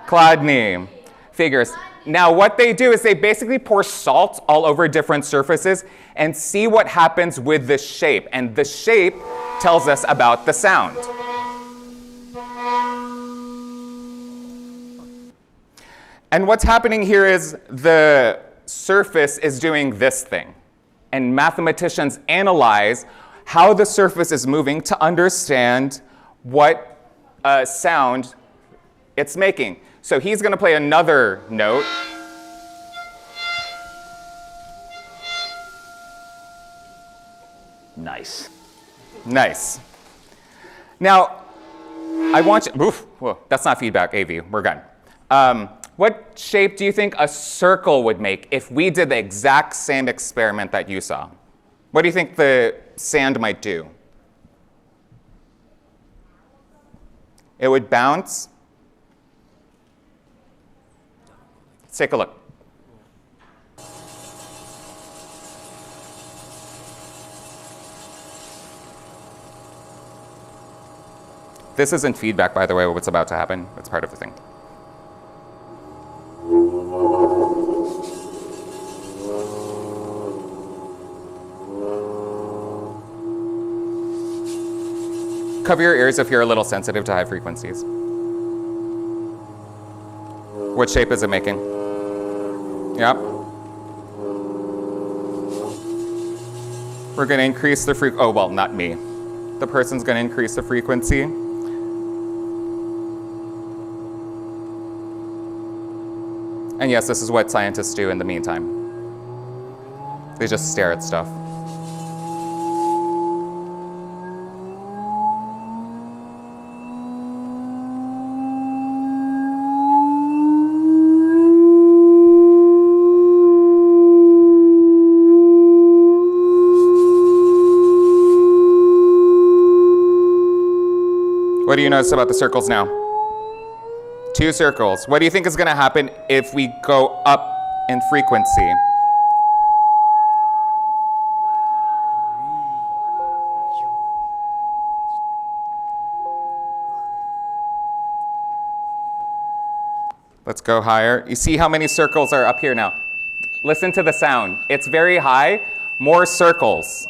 Chladni. Figures. Now, what they do is they basically pour salt all over different surfaces and see what happens with the shape. And the shape tells us about the sound. And what's happening here is the surface is doing this thing. And mathematicians analyze how the surface is moving to understand what sound it's making. So he's going to play another note. Nice. Nice. Now, I want you, oof, whoa, that's not feedback, AV, we're done. What shape do you think a circle would make if we did the exact same experiment that you saw? What do you think the sand might do? It would bounce. Let's take a look. This isn't feedback, by the way, what's about to happen. It's part of the thing. Cover your ears if you're a little sensitive to high frequencies. What shape is it making? Yep. We're going to increase the frequency. Oh, well, not me. The person's going to increase the frequency. And yes, this is what scientists do in the meantime. They just stare at stuff. What do you notice about the circles now? 2 circles. What do you think is going to happen if we go up in frequency? Let's go higher. You see how many circles are up here now? Listen to the sound. It's very high. More circles.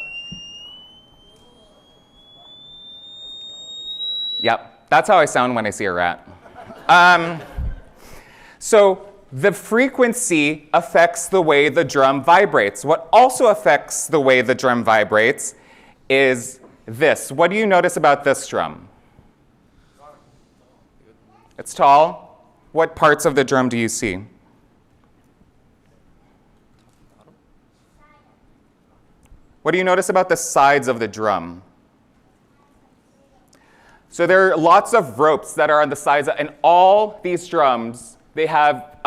Yep, that's how I sound when I see a rat. So the frequency affects the way the drum vibrates. What also affects the way the drum vibrates is this. What do you notice about this drum? It's tall. What parts of the drum do you see? What do you notice about the sides of the drum? So there are lots of ropes that are on the sides, and all these drums, they have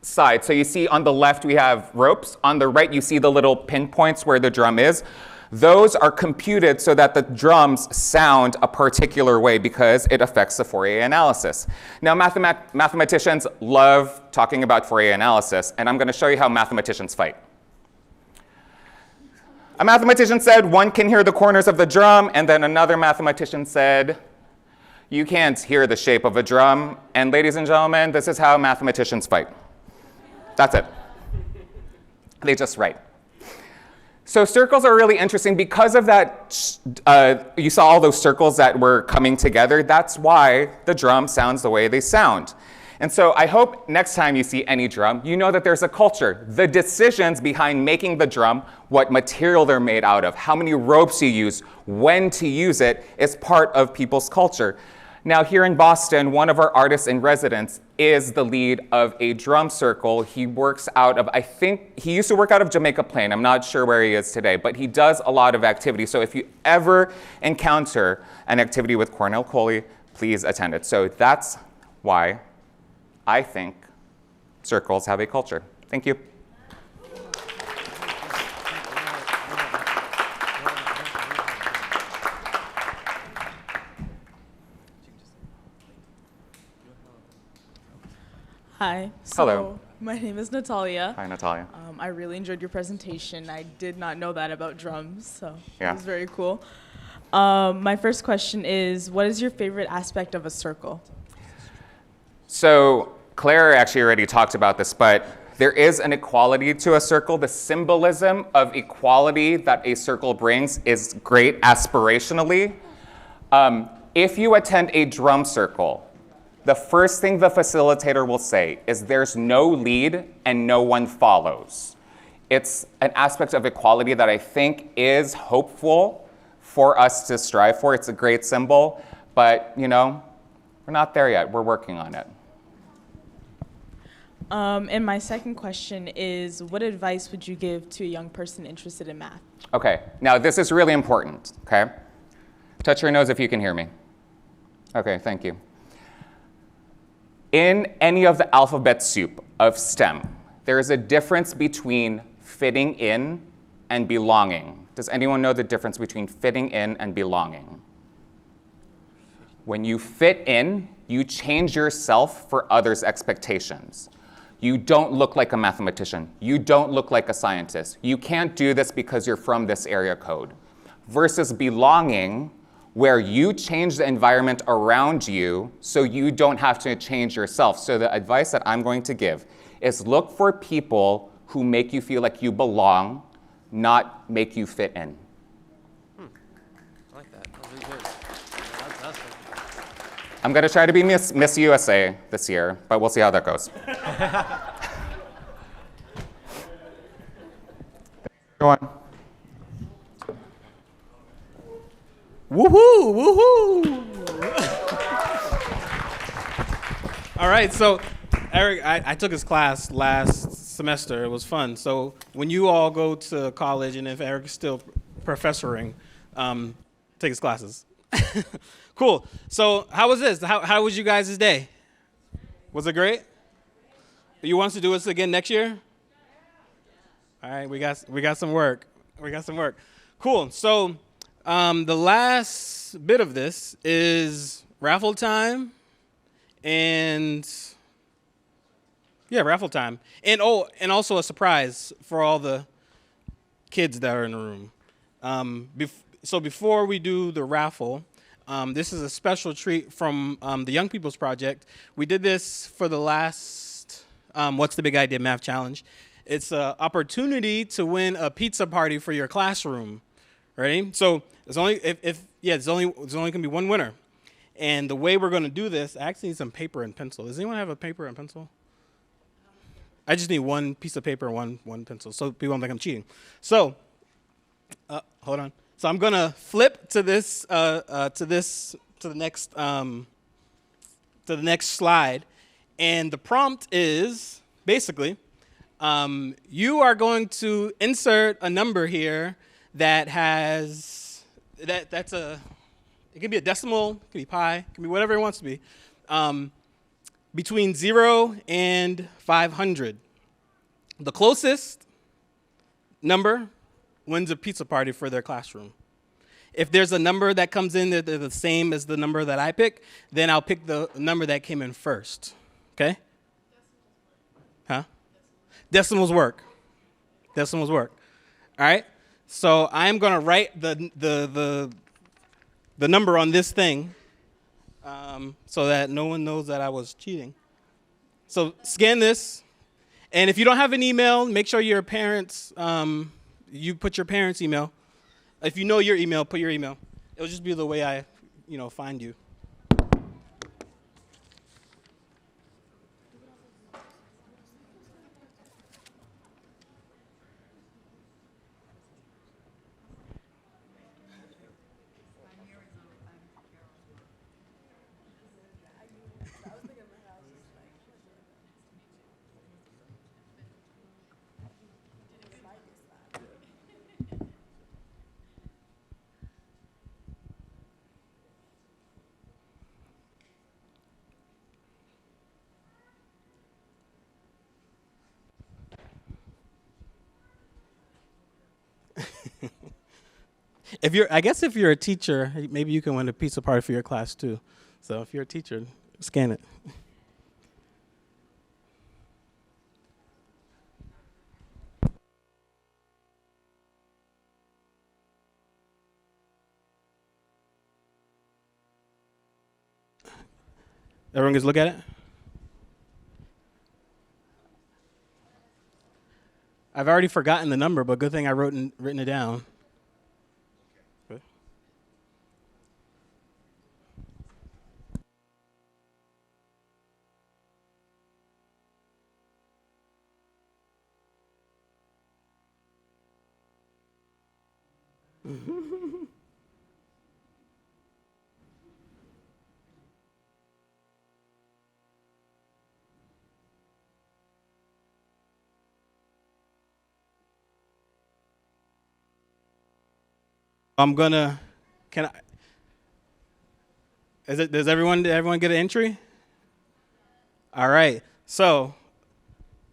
sides. So you see on the left we have ropes. On the right you see the little pinpoints where the drum is. Those are computed so that the drums sound a particular way because it affects the Fourier analysis. Now mathematicians love talking about Fourier analysis, and I'm going to show you how mathematicians fight. A mathematician said, one can hear the corners of the drum, and then another mathematician said, you can't hear the shape of a drum. And ladies and gentlemen, this is how mathematicians fight. That's it. They just write. So circles are really interesting because of that. You saw all those circles that were coming together. That's why the drum sounds the way they sound. And so I hope next time you see any drum, you know that there's a culture. The decisions behind making the drum, what material they're made out of, how many ropes you use, when to use it, is part of people's culture. Now here in Boston, one of our artists in residence is the lead of a drum circle. He works out of, I think, he used to work out of Jamaica Plain. I'm not sure where he is today, but he does a lot of activity. So if you ever encounter an activity with Cornell Coley, please attend it. So that's why I think circles have a culture. Thank you. Hi. So Hello. My name is Natalia. Hi, Natalia. I really enjoyed your presentation. I did not know that about drums, so Yeah. it was very cool. My first question is, what is your favorite aspect of a circle? So Clara actually already talked about this, but there is an equality to a circle. The symbolism of equality that a circle brings is great aspirationally. If you attend a drum circle, the first thing the facilitator will say is there's no lead and no one follows. It's an aspect of equality that I think is hopeful for us to strive for. It's a great symbol, but we're not there yet. We're working on it. And my second question is, what advice would you give to a young person interested in math? Okay, now this is really important, okay? Touch your nose if you can hear me. Okay, thank you. In any of the alphabet soup of STEM, there is a difference between fitting in and belonging. Does anyone know the difference between fitting in and belonging? When you fit in, you change yourself for others' expectations. You don't look like a mathematician. You don't look like a scientist. You can't do this because you're from this area code. Versus belonging, where you change the environment around you so you don't have to change yourself. So the advice that I'm going to give is look for people who make you feel like you belong, not make you fit in. I like that. That was really good. That's I'm gonna try to be Miss USA this year, but we'll see how that goes. Go on. Woohoo! All right, so Eric, I took his class last semester. It was fun. So when you all go to college, and if Eric's still professoring, take his classes. Cool. So how was this? How was you guys' day? Was it great? You want us to do this again next year? All right, we got some work. We got some work. Cool. So the last bit of this is raffle time, and raffle time, and also a surprise for all the kids that are in the room. So before we do the raffle, this is a special treat from the Young People's Project. We did this for the last What's the Big Idea Math Challenge. It's an opportunity to win a pizza party for your classroom. Ready? So there's only there's only gonna be one winner, and the way we're gonna do this, I actually need some paper and pencil. Does anyone have a paper and pencil? I just need one piece of paper and one pencil, so people don't think I'm cheating. So, hold on. So I'm gonna flip to this to the next slide, and the prompt is basically you are going to insert a number here that has it can be a decimal, it can be pi, it can be whatever it wants to be. Between 0 and 500. The closest number wins a pizza party for their classroom. If there's a number that comes in that they're the same as the number that I pick, then I'll pick the number that came in first. Okay? Huh? Decimals work. Decimals work. All right? So I'm going to write the number on this thing so that no one knows that I was cheating. So scan this, and if you don't have an email, make sure your parents, you put your parents' email. If you know your email, put your email. It'll just be the way I, find you. I guess if you're a teacher, maybe you can win a pizza party for your class too. So if you're a teacher, scan it. Everyone gets a look at it? I've already forgotten the number, but good thing I written it down. Okay. Does everyone get an entry? All right. So,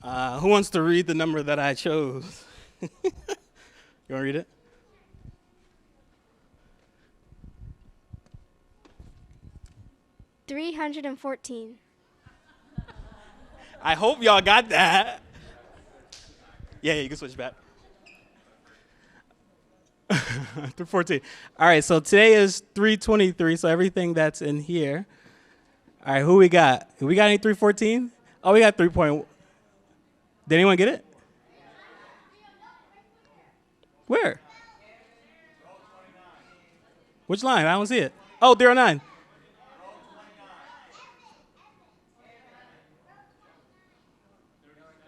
who wants to read the number that I chose? You want to read it? $314. I hope y'all got that. Yeah, you can switch back. 314. All right, so today is 323, so everything that's in here. All right, who we got? We got any 314? Oh, we got 3 point. Did anyone get it? Where? Which line? I don't see it. Oh, 309.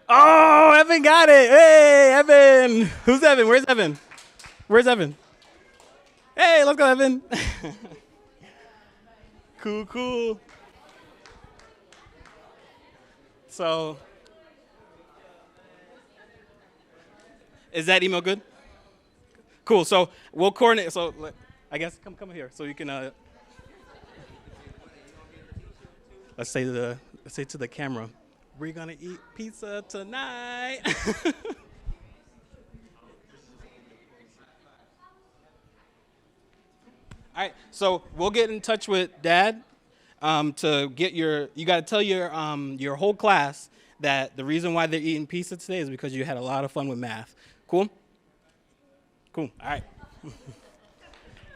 Oh, Evan got it. Hey, Evan. Who's Evan? Where's Evan? Where's Evan? Hey, let's go, Evan. Cool. So, is that email good? Cool. So we'll coordinate. So I guess come here so you can. Let's say to the camera, we're gonna eat pizza tonight. All right, so we'll get in touch with Dad to get you got to tell your whole class that the reason why they're eating pizza today is because you had a lot of fun with math. Cool? Cool. All right.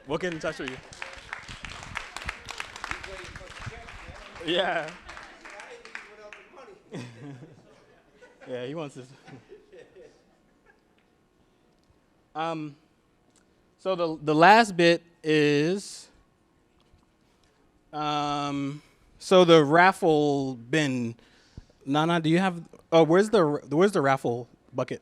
We'll get in touch with you. Yeah. Yeah, he wants this. So the last bit is so the raffle bin. Nana, do you have? Oh, where's the raffle bucket?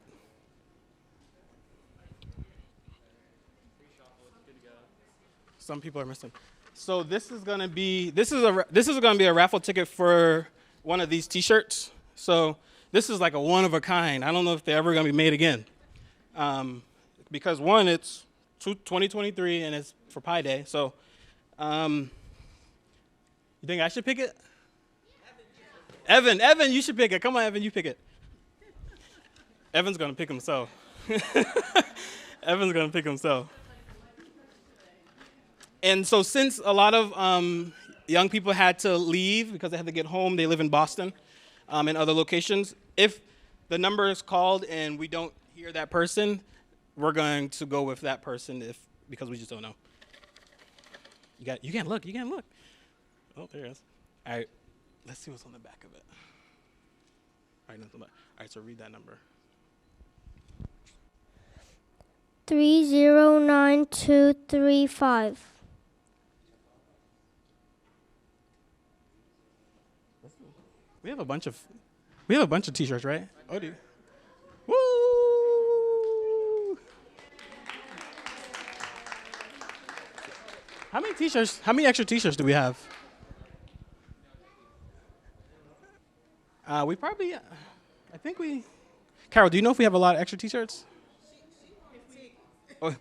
Some people are missing. So this is gonna be a raffle ticket for one of these T-shirts. So this is like a one of a kind. I don't know if they're ever gonna be made again, because one, it's 2023 and it's for Pi Day. So, you think I should pick it? Evan, you should pick it. Come on, Evan, you pick it. Evan's gonna pick himself. Evan's gonna pick himself. And so since a lot of young people had to leave because they had to get home, they live in Boston and other locations, if the number is called and we don't hear that person, we're going to go with that person because we just don't know. You can't look. Oh, there it is. All right, let's see what's on the back of it. All right, so read that number. 309235. We have a bunch of T-shirts, right? Oh, do you? Woo! How many T-shirts? How many extra T-shirts do we have? We probably, I think we. Carol, do you know if we have a lot of extra T-shirts? Oh.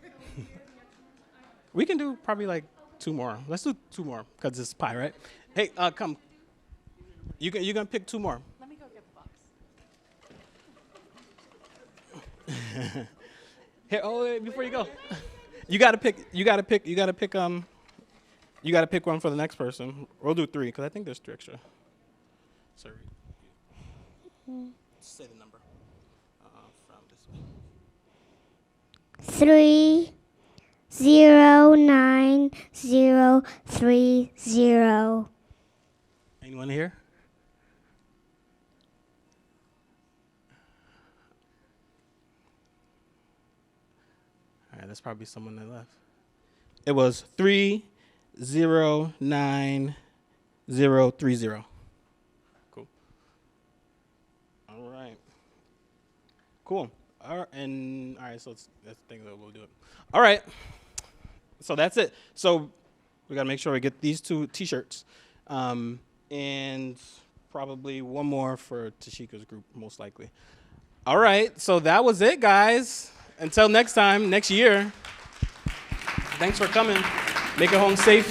We can do probably like 2 more. Let's do 2 more because it's pie, right? Hey, come. You're gonna pick 2 more. Let me go get the box. Here, wait, before you go, you gotta pick one for the next person. We'll do 3 because I think there's 3 extra. Sorry. Say the number. From this way. 309030. Anyone here? All right, that's probably someone that left. It was 309030. Cool. All right. Cool. All right, so that's the thing that we'll do it. All right. So that's it. So we gotta make sure we get these 2 T-shirts, and probably one more for Tashika's group, most likely. All right. So that was it, guys. Until next time, next year. Thanks for coming. Make it home safe.